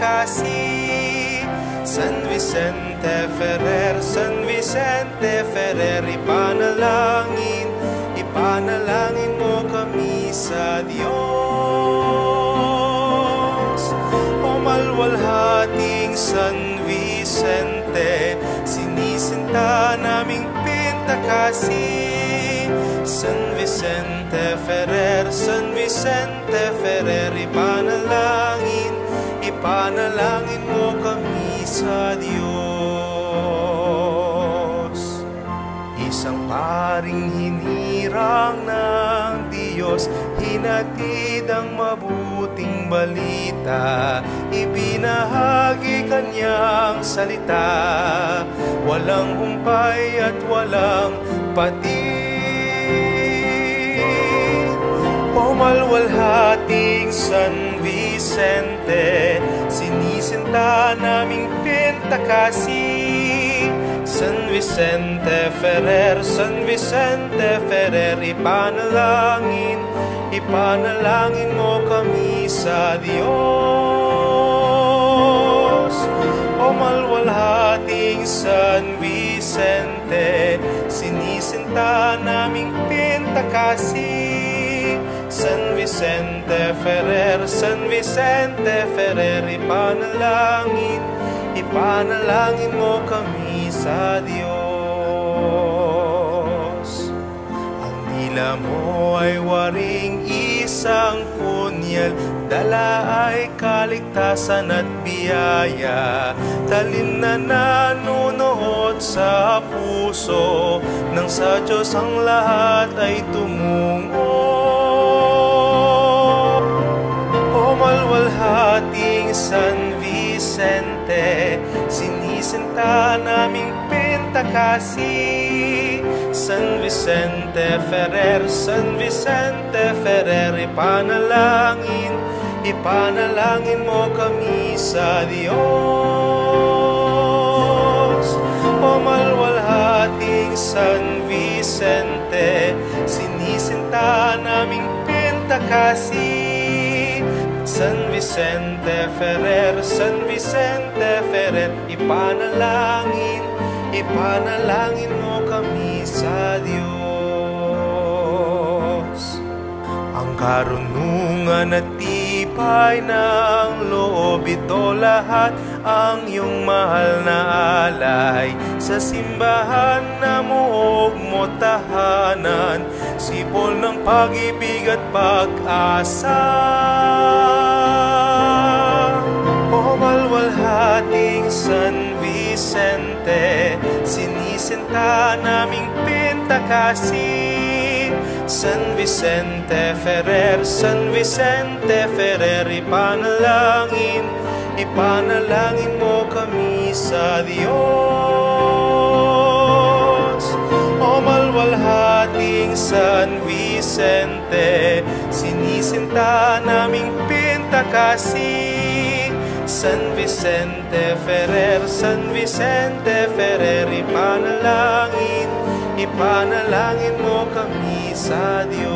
Pentacasi, San Vicente Ferrer, San Vicente Ferrer, ipanalangin mo kami sa Diyos. O malwalhating San Vicente, sinisinta naming Pentacasi, San Vicente Ferrer, San Vicente Ferrer, ipanalangin mo kami sa Diyos. Isang paring hinirang ng Diyos, hinatid ang mabuting balita, ibinahagi kanyang salita, walang humpay at walang patid. O malwalhating San Vicente, sinisinta naming Pentacasi, San Vicente Ferrer, San Vicente Ferrer, ipanalangin mo kami sa Diyos. O malwalhating San Vicente, sinisinta naming Pentacasi, San Vicente Ferrer, San Vicente Ferrer, ipanalangin mo kami sa Diyos. Ang dila mo ay waring isang punyal, dala ay kaligtasan at biyaya, talin na nanunuot sa puso, nang sa Diyos ang lahat ay tumungo. O malwalhating San Vicente, sinisinta naming Pentacasi, San Vicente Ferrer, San Vicente Ferrer, ipanalangin mo kami sa Diyos. O malwalhating San Vicente, sinisinta naming Pentacasi, San Vicente Ferrer, San Vicente Ferrer, ipanalangin mo kami sa Diyos. Ang karunungan at tibay ng loob, ito lahat ang iyong mahal na alay, sa simbahan na muog mo tahanan, sipol ng pag-ibig at pag-asa. O malwalhating San Vicente, sinisinta naming Pentacasi, San Vicente Ferrer, San Vicente Ferrer, ipanalangin mo kami sa Diyos. O malwalhating San Vicente, sinisinta naming Pentacasi, San Vicente Ferrer, San Vicente Ferrer, ipanalangin mo kami sa Diyos.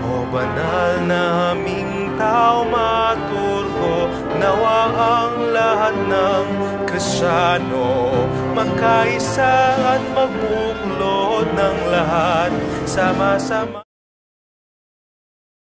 O banal na aming tao maturko, nawa ang lahat ng Kristiyano magkaisa at magbuklod ng lahat sama-sama.